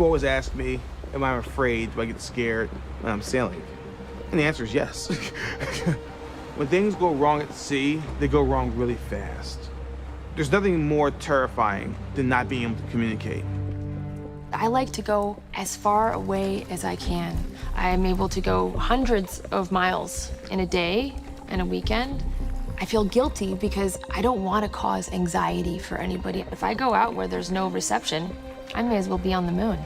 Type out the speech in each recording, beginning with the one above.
People always ask me, am I afraid? Do I get scared when I'm sailing? And the answer is yes. When things go wrong at sea, they go wrong really fast. There's nothing more terrifying than not being able to communicate. I like to go as far away as I can. I'm able to go hundreds of miles in a day and a weekend. I feel guilty because I don't want to cause anxiety for anybody. If I go out where there's no reception, I may as well be on the moon.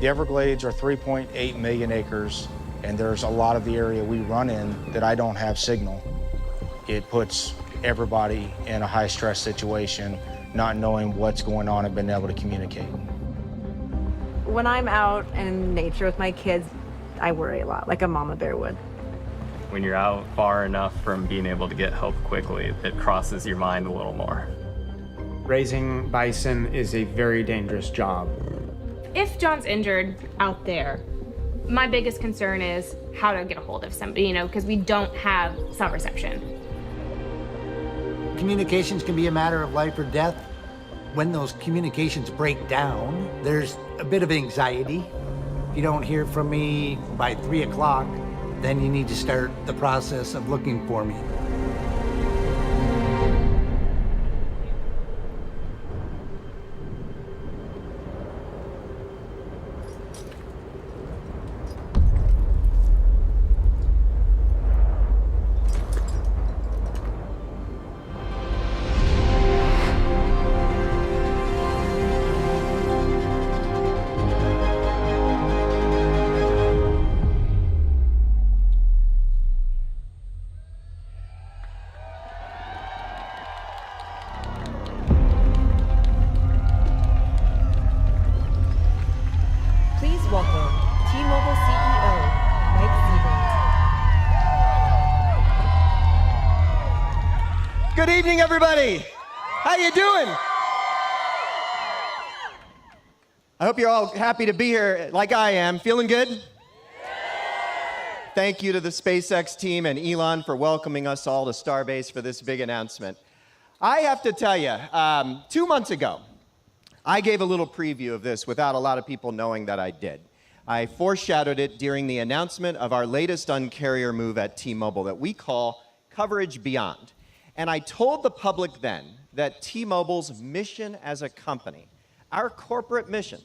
The Everglades are 3.8 million acres, and there's a lot of the area we run in that I don't have signal. It puts everybody in a high-stress situation, not knowing what's going on and being able to communicate. When I'm out in nature with my kids, I worry a lot, like a mama bear would. When you're out far enough from being able to get help quickly, it crosses your mind a little more. Raising bison is a very dangerous job. If John's injured out there, my biggest concern is how to get a hold of somebody, because we don't have cell reception. Communications can be a matter of life or death. When those communications break down, there's a bit of anxiety. If you don't hear from me by 3 o'clock, then you need to start the process of looking for me. Please welcome T-Mobile CEO, Mike Sievert. Good evening, everybody. How you doing? I hope you're all happy to be here like I am. Feeling good? Thank you to the SpaceX team and Elon for welcoming us all to Starbase for this big announcement. I have to tell you, 2 months ago, I gave a little preview of this without a lot of people knowing that I did. I foreshadowed it during the announcement of our latest Un-carrier move at T-Mobile that we call Coverage Beyond. And I told the public then that T-Mobile's mission as a company, our corporate mission,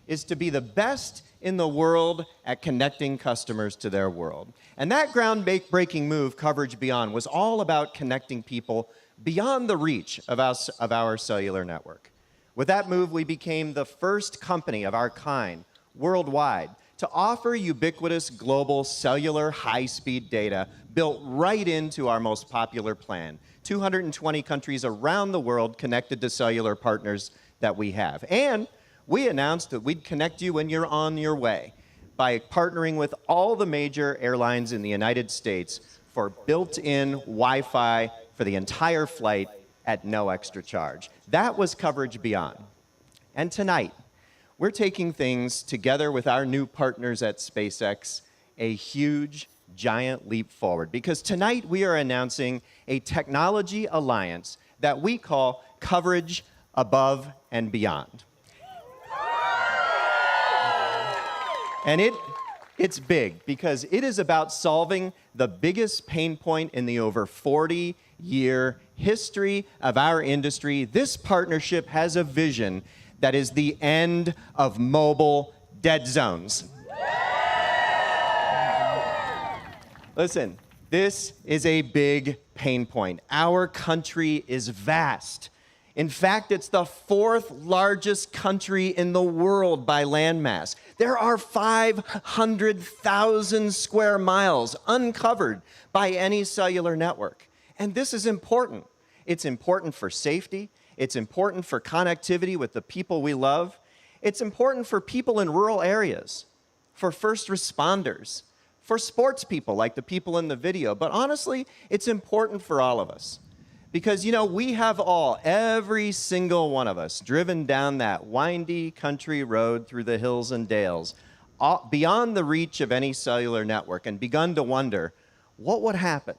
is to be the best in the world at connecting customers to their world. And that groundbreaking move, Coverage Beyond, was all about connecting people beyond the reach of our cellular network. With that move, we became the first company of our kind worldwide to offer ubiquitous global cellular high-speed data built right into our most popular plan. 220 countries around the world connected to cellular partners that we have. And we announced that we'd connect you when you're on your way by partnering with all the major airlines in the United States for built-in Wi-Fi for the entire flight at no extra charge. That was Coverage Beyond. And tonight, we're taking things together with our new partners at SpaceX, a huge, giant leap forward. Because tonight we are announcing a technology alliance that we call Coverage Above and Beyond. And it's big because it is about solving the biggest pain point in the over 40-year history of our industry. This partnership has a vision that is the end of mobile dead zones. Listen, this is a big pain point. Our country is vast. In fact, it's the 4th largest country in the world by landmass. There are 500,000 square miles uncovered by any cellular network. And this is important. It's important for safety. It's important for connectivity with the people we love. It's important for people in rural areas, for first responders, for sports people like the people in the video. But honestly, it's important for all of us. Because, we have every single one of us, driven down that windy country road through the hills and dales, beyond the reach of any cellular network, and begun to wonder, what would happen?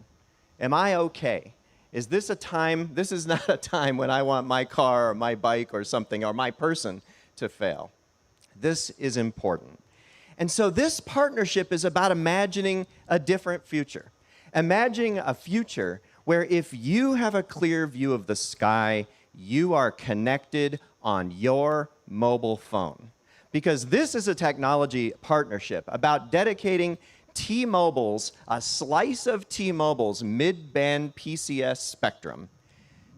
Am I okay? Is this a time? This is not a time when I want my car or my bike or something or my person to fail. This is important. And so this partnership is about imagining a different future. Imagining a future where if you have a clear view of the sky, you are connected on your mobile phone. Because this is a technology partnership about dedicating T-Mobile's, a slice of T-Mobile's mid-band PCS spectrum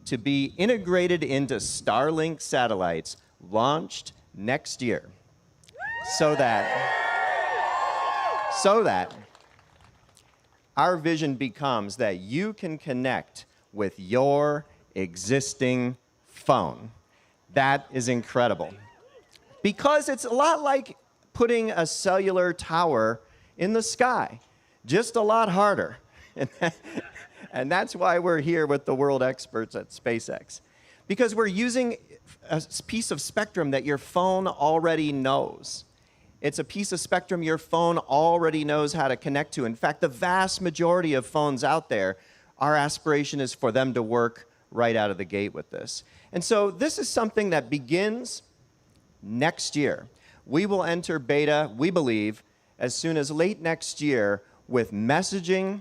to be integrated into Starlink satellites launched next year so that our vision becomes that you can connect with your existing phone. That is incredible. Because it's a lot like putting a cellular tower in the sky, just a lot harder. And that's why we're here with the world experts at SpaceX. Because we're using a piece of spectrum that your phone already knows. It's a piece of spectrum your phone already knows how to connect to. In fact, the vast majority of phones out there, our aspiration is for them to work right out of the gate with this. And so this is something that begins next year. We will enter beta, we believe, as soon as late next year with messaging,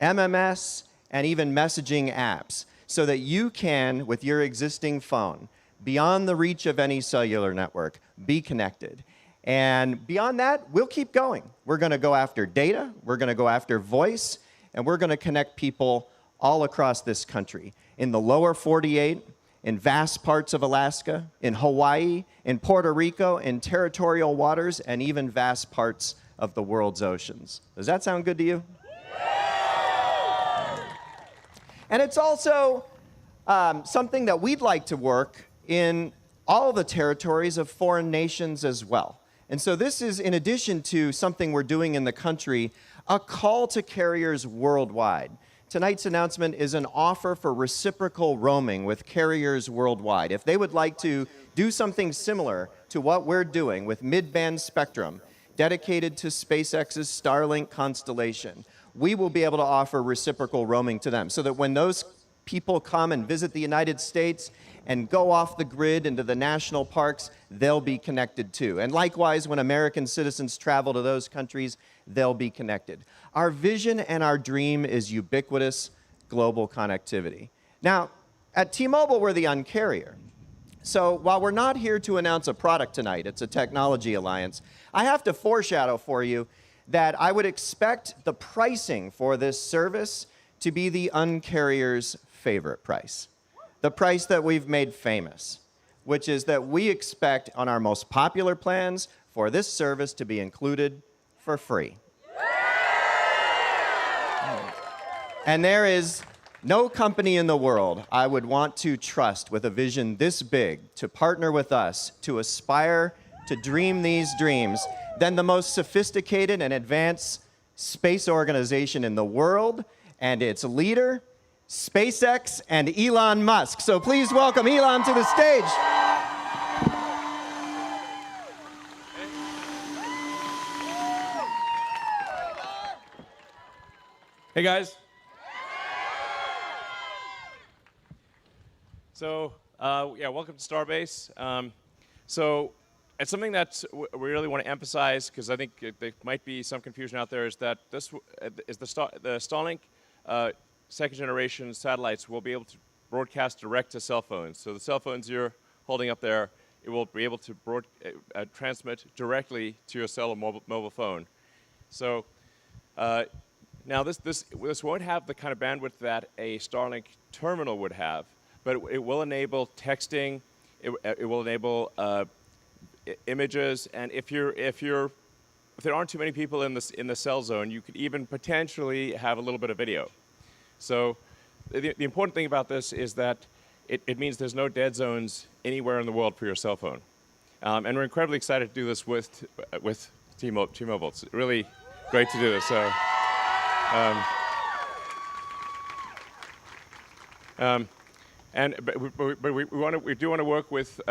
MMS, and even messaging apps, so that you can, with your existing phone, beyond the reach of any cellular network, be connected. And beyond that, we'll keep going. We're going to go after data, we're going to go after voice, and we're going to connect people all across this country, in the lower 48, in vast parts of Alaska, in Hawaii, in Puerto Rico, in territorial waters, and even vast parts of the world's oceans. Does that sound good to you? And it's also something that we'd like to work in all the territories of foreign nations as well. And so this is, in addition to something we're doing in the country, a call to carriers worldwide. Tonight's announcement is an offer for reciprocal roaming with carriers worldwide. If they would like to do something similar to what we're doing with mid-band spectrum dedicated to SpaceX's Starlink constellation, we will be able to offer reciprocal roaming to them so that when those people come and visit the United States and go off the grid into the national parks, they'll be connected too. And likewise, when American citizens travel to those countries, they'll be connected. Our vision and our dream is ubiquitous global connectivity. Now, at T-Mobile, we're the Un-carrier. So while we're not here to announce a product tonight, it's a technology alliance, I have to foreshadow for you that I would expect the pricing for this service to be the Un-carrier's favorite price, the price that we've made famous, which is that we expect on our most popular plans for this service to be included for free. And there is no company in the world I would want to trust with a vision this big to partner with us to aspire to dream these dreams than the most sophisticated and advanced space organization in the world and its leader, SpaceX and Elon Musk. So please welcome Elon to the stage. Hey guys. So, welcome to Starbase. So, it's something that we really want to emphasize because I think there might be some confusion out there. Is that this is the Starlink second generation satellites will be able to broadcast direct to cell phones. So the cell phones you're holding up there, it will be able to transmit directly to your cell or mobile phone. So now this won't have the kind of bandwidth that a Starlink terminal would have, but it will enable texting. It will enable images, and if there aren't too many people in the cell zone, you could even potentially have a little bit of video. So the important thing about this is that it means there's no dead zones anywhere in the world for your cell phone, and we're incredibly excited to do this with T-Mobile. It's really great to do this. So. But we do want to work with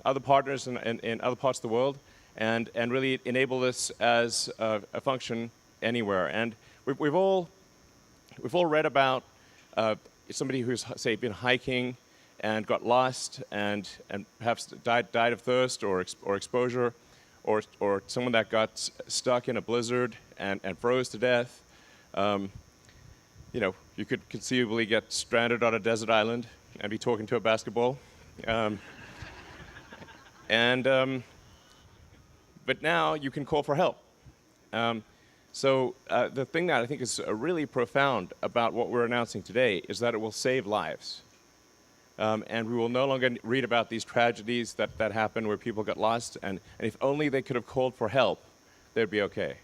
other partners in other parts of the world, and really enable this as a function anywhere. And we've all read about somebody who's, say, been hiking and got lost and perhaps died of thirst or exposure, or someone that got stuck in a blizzard and froze to death. You know, you could conceivably get stranded on a desert island and be talking to a basketball. But now you can call for help. So the thing that I think is really profound about what we're announcing today is that it will save lives. And we will no longer read about these tragedies that happen where people got lost, and if only they could have called for help, they'd be okay.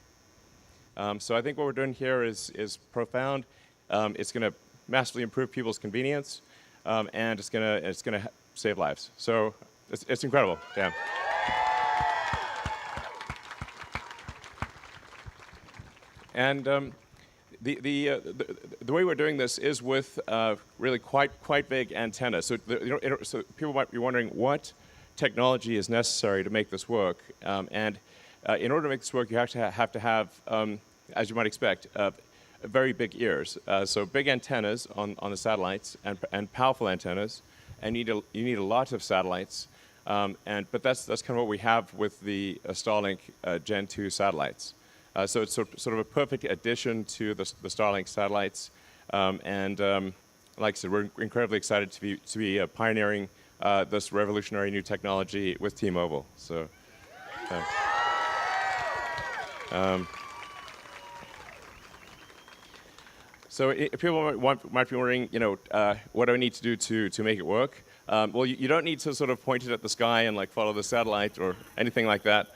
So I think what we're doing here is profound. It's going to massively improve people's convenience, and it's going to save lives. So it's incredible. Yeah. And the way we're doing this is with really quite big antennas. So so people might be wondering what technology is necessary to make this work. And in order to make this work, you have to have, as you might expect, very big ears. So big antennas on the satellites and powerful antennas, and you need a lot of satellites. But that's kind of what we have with the Starlink Gen 2 satellites. So it's sort of a perfect addition to the Starlink satellites, and like I said, we're incredibly excited to be pioneering this revolutionary new technology with T-Mobile. So if people might be wondering, you know, what do I need to do to make it work? Well, you don't need to sort of point it at the sky and like follow the satellite or anything like that.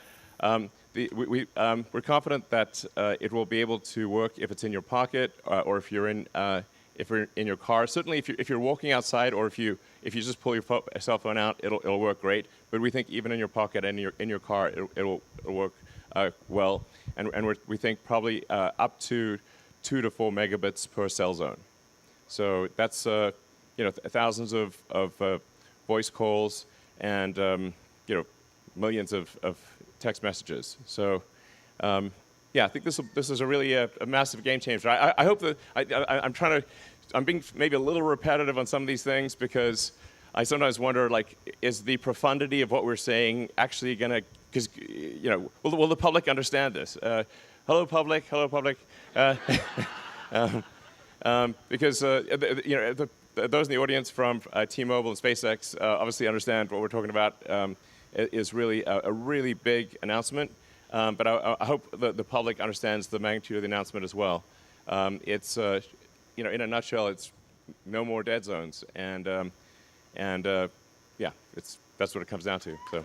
We're confident that it will be able to work if it's in your pocket or if you're in your car. Certainly, if you're walking outside or if you just pull your cell phone out, it'll work great. But we think even in your pocket and in your car, it'll work well. And we think probably up to 2 to 4 megabits per cell zone. So that's thousands of voice calls and millions of text messages. So, yeah, I think this is a really a massive game changer. I hope that I'm being maybe a little repetitive on some of these things because I sometimes wonder, like, is the profundity of what we're saying actually going to, because, will the public understand this? Hello, public. Hello, public. Because those in the audience from T-Mobile and SpaceX obviously understand what we're talking about. Is really a really big announcement, but I hope the public understands the magnitude of the announcement as well. It's in a nutshell, it's no more dead zones, and yeah, that's what it comes down to. So.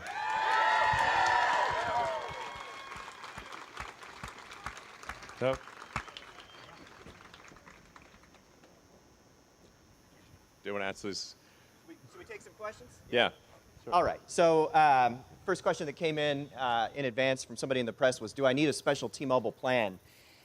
Do you want to answer this? Should we take some questions? Yeah. Sure. All right. So first question that came in advance from somebody in the press was, do I need a special T-Mobile plan?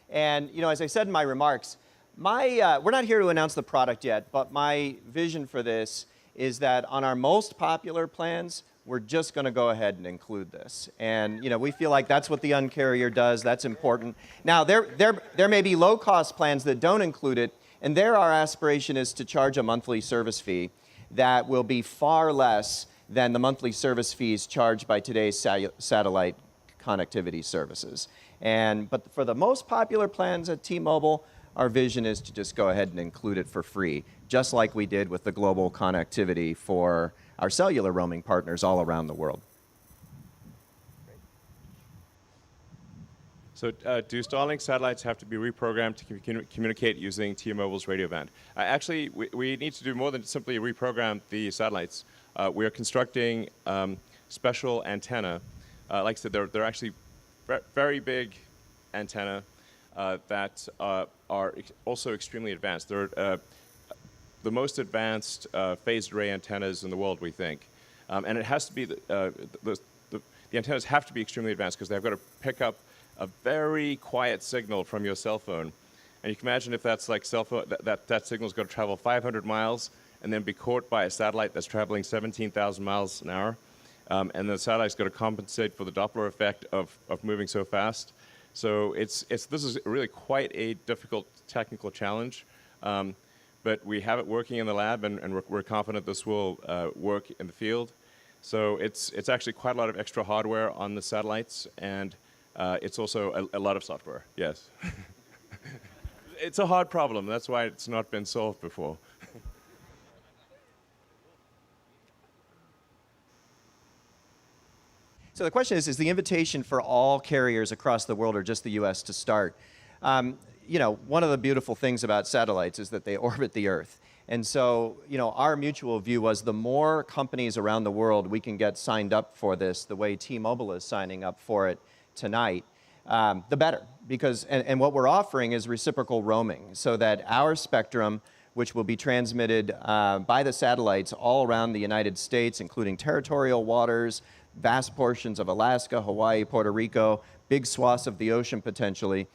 And as I said in my remarks, we're not here to announce the product yet, but my vision for this is that on our most popular plans, we're just going to go ahead and include this. And we feel like that's what the Un-carrier does. That's important. Now there may be low-cost plans that don't include it, and there our aspiration is to charge a monthly service fee that will be far less than the monthly service fees charged by today's satellite connectivity services. But for the most popular plans at T-Mobile, our vision is to just go ahead and include it for free, just like we did with the global connectivity for our cellular roaming partners all around the world. So do Starlink satellites have to be reprogrammed to communicate using T-Mobile's radio band? Actually, we need to do more than simply reprogram the satellites. We are constructing special antenna. Like I said, they're actually very big antenna that are also extremely advanced. They're the most advanced phased array antennas in the world, we think. And it has to be, the antennas have to be extremely advanced because they've got to pick up a very quiet signal from your cell phone. And you can imagine if that's like cell phone, that signal is going to travel 500 miles and then be caught by a satellite that's traveling 17,000 miles an hour. And the satellite's going to compensate for the Doppler effect of moving so fast. So this is really quite a difficult technical challenge. but we have it working in the lab, and we're confident this will work in the field. So it's actually quite a lot of extra hardware on the satellites, and it's also a lot of software, yes. It's a hard problem. That's why it's not been solved before. So the question is the invitation for all carriers across the world or just the U.S. to start? You know, one of the beautiful things about satellites is that they orbit the Earth. And so, you know, our mutual view was the more companies around the world we can get signed up for this, the way T-Mobile is signing up for it tonight, the better. Because, and what we're offering is reciprocal roaming, so that our spectrum, which will be transmitted by the satellites all around the United States, including territorial waters, vast portions of Alaska, Hawaii, Puerto Rico, big swaths of the ocean potentially,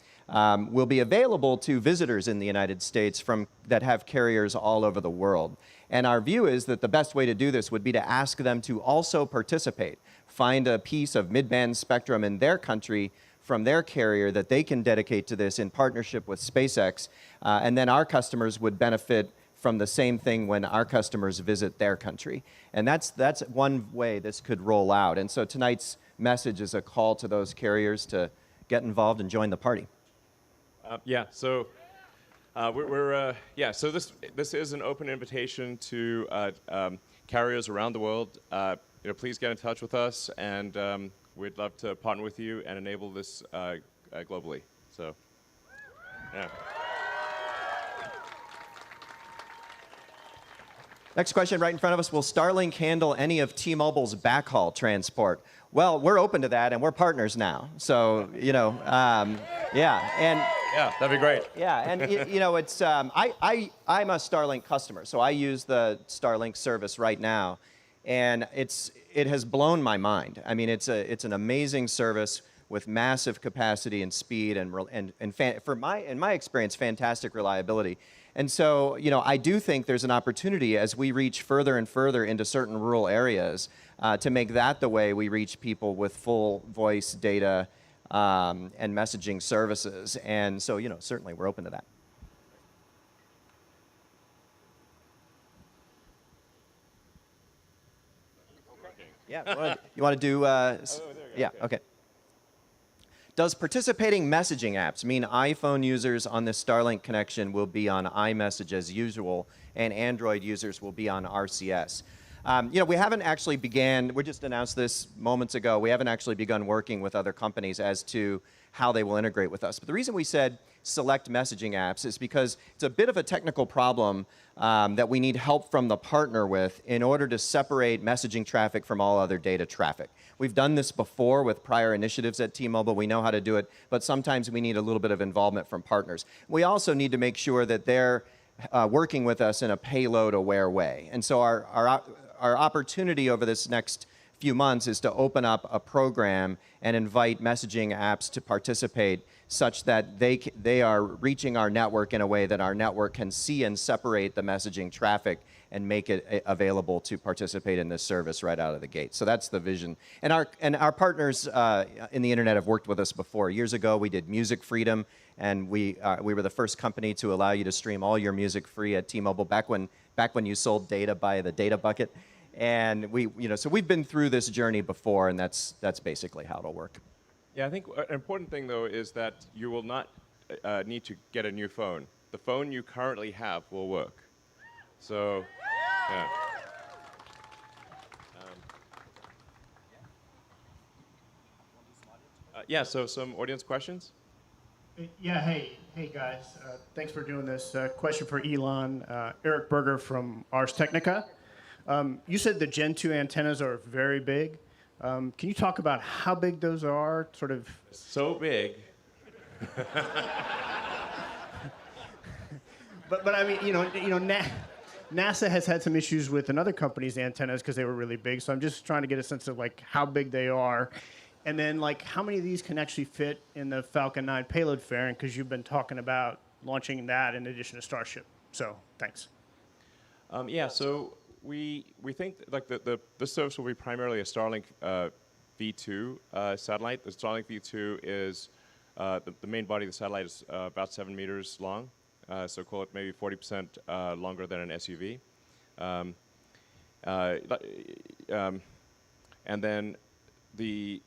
will be available to visitors in the United States that have carriers all over the world. And our view is that the best way to do this would be to ask them to also participate, find a piece of mid-band spectrum in their country from their carrier that they can dedicate to this in partnership with SpaceX, and then our customers would benefit from the same thing when our customers visit their country. And that's one way this could roll out. And so tonight's message is a call to those carriers to get involved and join the party. Yeah, so so this is an open invitation to carriers around the world. You know, please get in touch with us, and we'd love to partner with you and enable this globally. So, yeah. Next question right in front of us, will Starlink handle any of T-Mobile's backhaul transport? Well, we're open to that, and we're partners now. So, you know, yeah. And yeah, that'd be great. Yeah, and you know, it's I'm a Starlink customer, so I use the Starlink service right now, and it has blown my mind. I mean, it's an amazing service with massive capacity and speed, and in my experience, fantastic reliability. And so, you know, I do think there's an opportunity as we reach further and further into certain rural areas to make that the way we reach people with full voice data and messaging services. And so, you know, certainly we're open to that. Yeah, you want to do, yeah, okay. Does participating messaging apps mean iPhone users on this Starlink connection will be on iMessage as usual, and Android users will be on RCS? You know, we haven't actually we just announced this moments ago, we haven't actually begun working with other companies as to how they will integrate with us. But the reason we said select messaging apps is because it's a bit of a technical problem that we need help from the partner with in order to separate messaging traffic from all other data traffic. We've done this before with prior initiatives at T-Mobile. We know how to do it, but sometimes we need a little bit of involvement from partners. We also need to make sure that they're working with us in a payload-aware way. And so our opportunity over this next few months is to open up a program and invite messaging apps to participate such that they are reaching our network in a way that our network can see and separate the messaging traffic and make it available to participate in this service right out of the gate. So that's the vision. And our partners in the internet have worked with us before. Years ago, we did Music Freedom, and we were the first company to allow you to stream all your music free at T-Mobile back when you sold data by the data bucket. And so we've been through this journey before, and that's basically how it'll work. Yeah, I think an important thing, though, is that you will not need to get a new phone. The phone you currently have will work. So, yeah. Yeah, so some audience questions? Yeah, hey guys. Thanks for doing this. Question for Elon. Eric Berger from Ars Technica. You said the Gen 2 antennas are very big. Can you talk about how big those are? Sort of. So big. but I mean, NASA has had some issues with another company's antennas because they were really big. So I'm just trying to get a sense of like how big they are, and then like how many of these can actually fit in the Falcon 9 payload fairing, because you've been talking about launching that in addition to Starship. So thanks. Yeah. So. We think like this service will be primarily a Starlink V2 satellite. The Starlink V2 is the main body of the satellite is about 7 meters long, so call it maybe 40% longer than an SUV. And then the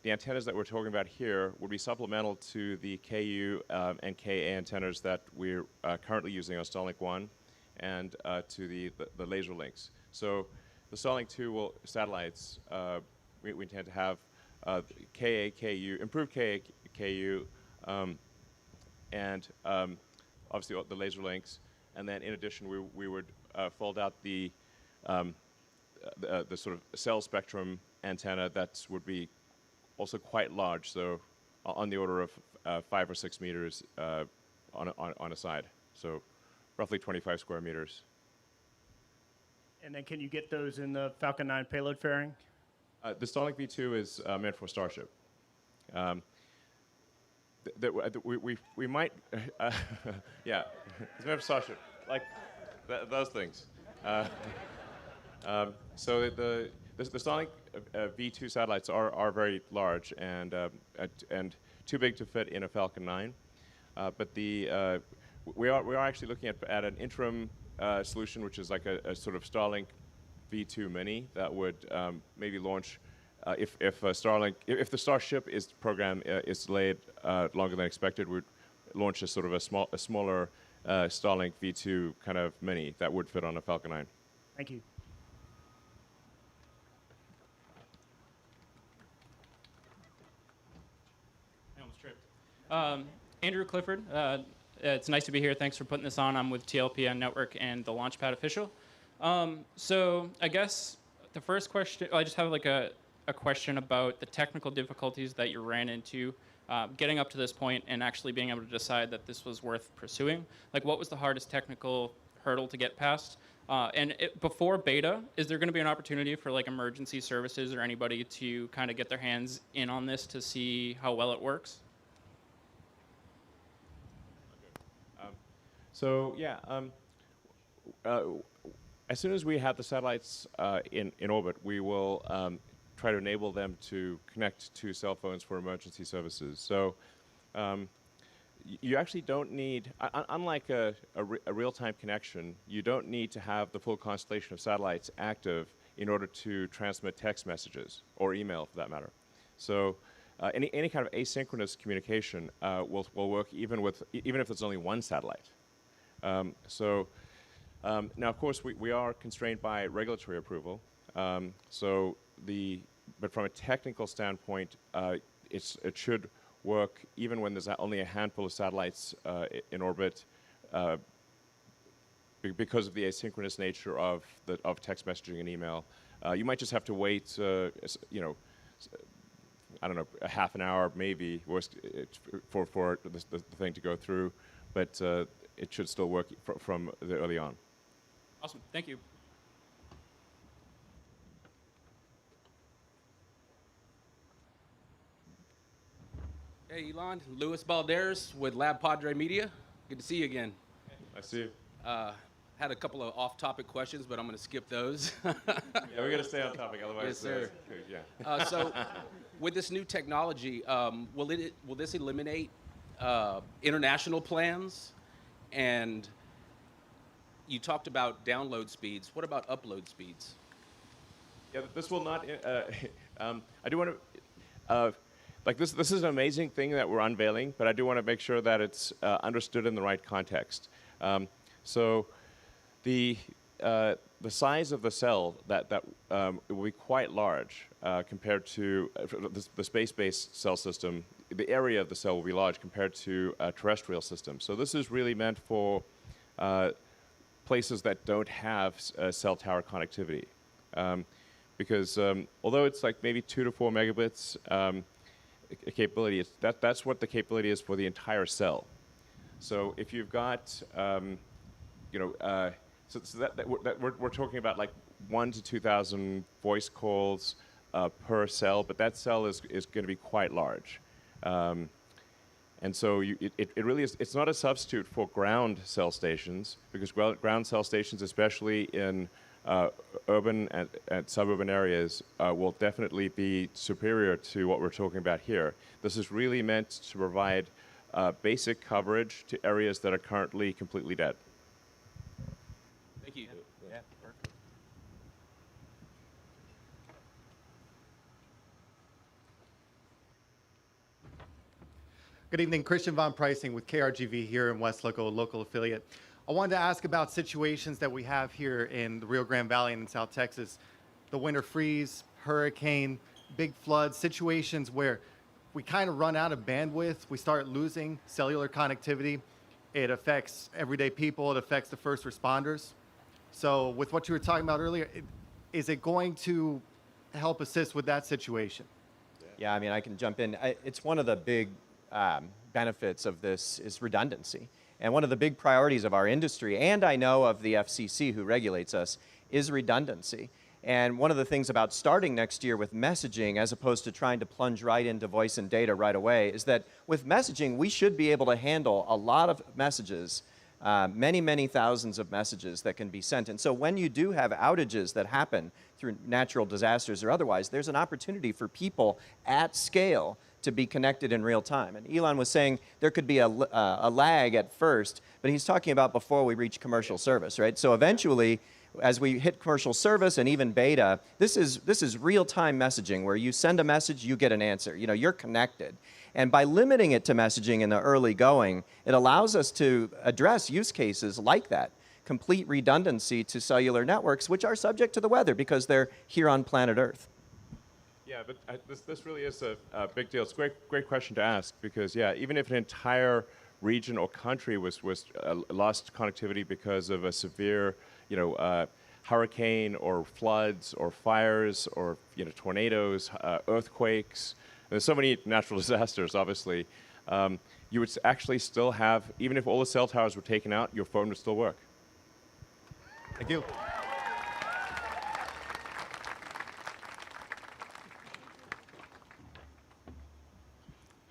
antennas that we're talking about here would be supplemental to the KU and KA antennas that we're currently using on Starlink 1 and to the laser links. So the Starlink 2 satellites, we intend to have KA, KU, improved KA, KU, and obviously the laser links. And then in addition, we would fold out the sort of cell spectrum antenna that would be also quite large, so on the order of 5 or 6 meters on a side, so roughly 25 square meters. And then can you get those in the Falcon 9 payload fairing? The Starlink V2 is meant for Starship. We might, yeah, it's meant for Starship, like those things. So the Starlink V2 satellites are very large and too big to fit in a Falcon 9. But we are actually looking at an interim solution, which is like a sort of Starlink V2 Mini that would maybe launch if the Starship program is delayed longer than expected. Would launch a sort of a smaller Starlink V2 kind of Mini that would fit on a Falcon 9. Thank you. Andrew Clifford, it's nice to be here. Thanks for putting this on. I'm with TLPN Network and the Launchpad Official. So I guess the first question, I just have like a question about the technical difficulties that you ran into getting up to this point and actually being able to decide that this was worth pursuing. Like, what was the hardest technical hurdle to get past? Before beta, is there going to be an opportunity for like emergency services or anybody to kind of get their hands in on this to see how well it works? So yeah, as soon as we have the satellites in orbit, we will try to enable them to connect to cell phones for emergency services. So you actually don't need, unlike a real-time connection, you don't need to have the full constellation of satellites active in order to transmit text messages or email, for that matter. So any kind of asynchronous communication will work even if there's only one satellite. Now, of course, we are constrained by regulatory approval. But from a technical standpoint, it should work even when there's only a handful of satellites in orbit, because of the asynchronous nature of text messaging and email. You might just have to wait, I don't know, a half an hour maybe for the thing to go through, but it should still work from the early on. Awesome, thank you. Hey Elon, Luis Balderas with Lab Padre Media. Good to see you again. I see you. Had a couple of off-topic questions, but I'm going to skip those. Yeah, we got to stay on topic, otherwise. Yes, sir. Yeah. So, with this new technology, will this eliminate international plans? And you talked about download speeds. What about upload speeds? Yeah, this will not. I do want to. This is an amazing thing that we're unveiling, but I do want to make sure that it's understood in the right context. So, the size of the cell that will be quite large compared to the space-based cell system. The area of the cell will be large compared to a terrestrial system. So this is really meant for places that don't have cell tower connectivity, because although it's like maybe 2 to 4 megabits capability, that's what the capability is for the entire cell. So if you've got we're talking about like 1,000 to 2,000 voice calls per cell, but that cell is going to be quite large. And so it really is, it's not a substitute for ground cell stations, because ground cell stations, especially in urban and suburban areas, will definitely be superior to what we're talking about here. This is really meant to provide basic coverage to areas that are currently completely dead. Thank you. Yeah, perfect. Good evening, Christian Von Pricing with KRGV here in Westlaco, a local affiliate. I wanted to ask about situations that we have here in the Rio Grande Valley and in South Texas. The winter freeze, hurricane, big floods, situations where we kind of run out of bandwidth, we start losing cellular connectivity. It affects everyday people, it affects the first responders. So with what you were talking about earlier, is it going to help assist with that situation? Yeah, I mean, I can jump in. It's one of the big benefits of this is redundancy. And one of the big priorities of our industry, and I know of the FCC who regulates us, is redundancy. And one of the things about starting next year with messaging, as opposed to trying to plunge right into voice and data right away, is that with messaging, we should be able to handle a lot of messages, many, many thousands of messages that can be sent. And so when you do have outages that happen through natural disasters or otherwise, there's an opportunity for people at scale to be connected in real time. And Elon was saying there could be a lag at first, but he's talking about before we reach commercial service, right? So eventually, as we hit commercial service and even beta, this is real-time messaging where you send a message, you get an answer. You know, you're connected. And by limiting it to messaging in the early going, it allows us to address use cases like that, complete redundancy to cellular networks, which are subject to the weather because they're here on planet Earth. Yeah, but this really is a big deal. It's a great question to ask because, yeah, even if an entire region or country was lost connectivity because of a severe, hurricane or floods or fires or tornadoes, earthquakes, there's so many natural disasters, obviously, you would actually still have, even if all the cell towers were taken out, your phone would still work. Thank you.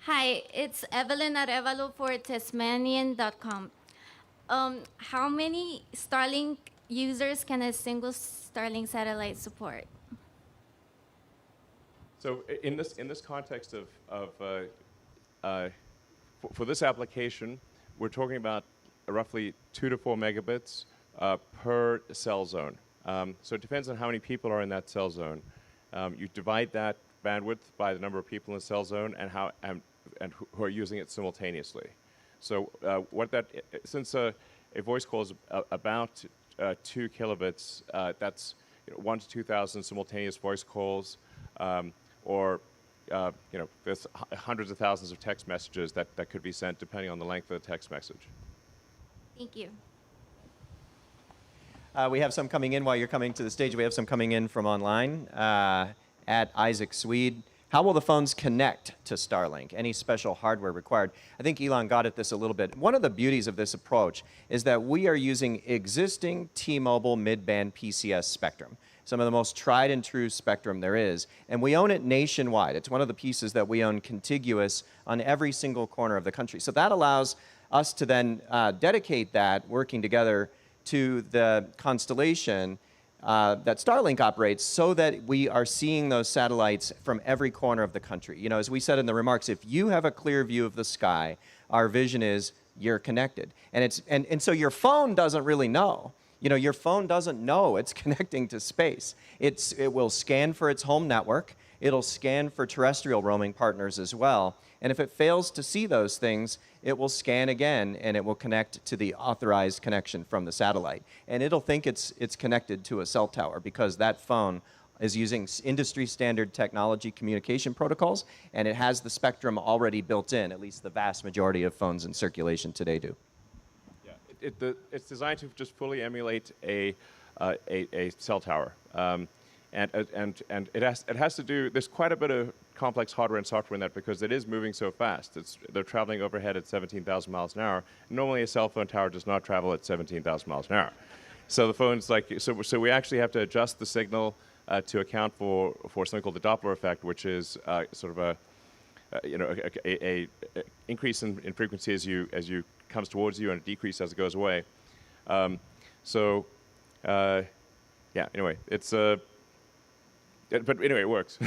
Hi, it's Evelyn Arevalo for Tasmanian.com. How many Starlink users can a single Starlink satellite support? So in this context for this application, we're talking about roughly 2 to 4 megabits per cell zone. So it depends on how many people are in that cell zone. You divide that bandwidth by the number of people in the cell zone and who are using it simultaneously. So since a voice call is about 2 kilobits, that's 1 to 2,000 simultaneous voice calls, or there's hundreds of thousands of text messages that could be sent depending on the length of the text message. Thank you. We have some coming in while you're coming to the stage. We have some coming in from online at Isaac Swede. How will the phones connect to Starlink? Any special hardware required? I think Elon got at this a little bit. One of the beauties of this approach is that we are using existing T-Mobile mid-band PCS spectrum, some of the most tried and true spectrum there is, and we own it nationwide. It's one of the pieces that we own contiguous on every single corner of the country. So that allows us to then dedicate that, working together, to the constellation that Starlink operates so that we are seeing those satellites from every corner of the country. You know, as we said in the remarks, if you have a clear view of the sky, our vision is you're connected. And so your phone doesn't really know. You know, your phone doesn't know it's connecting to space. It will scan for its home network. It'll scan for terrestrial roaming partners as well. And if it fails to see those things, it will scan again and it will connect to the authorized connection from the satellite. And it'll think it's connected to a cell tower because that phone is using industry standard technology communication protocols, and it has the spectrum already built in. At least the vast majority of phones in circulation today do. Yeah, it's designed to just fully emulate a cell tower. And it has to do, there's quite a bit of complex hardware and software in that because it is moving so fast. They're traveling overhead at 17,000 miles an hour. Normally a cell phone tower does not travel at 17,000 miles an hour. So the phone's so we actually have to adjust the signal to account for something called the Doppler effect, which is sort of a increase in frequency as you comes towards you and a decrease as it goes away. Yeah, anyway, but anyway, it works.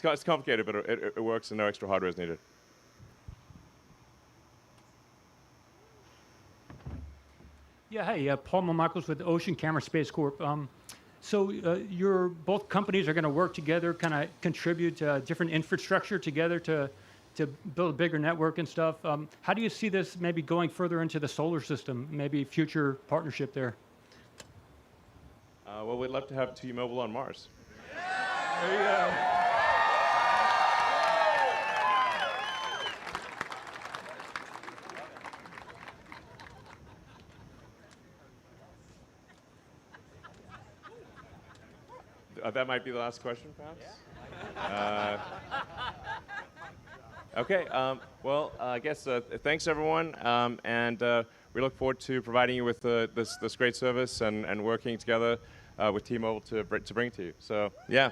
It's complicated, but it works and no extra hardware is needed. Yeah, hey, Paul Michaels with Ocean Camera Space Corp. So your both companies are going to work together, kind of contribute different infrastructure together to build a bigger network and stuff. How do you see this maybe going further into the solar system, maybe future partnership there? Well, we'd love to have T-Mobile on Mars. There you go. That might be the last question, perhaps? Okay, well, I guess thanks, everyone, and we look forward to providing you with this great service and working together with T-Mobile to bring it to you. So, yeah.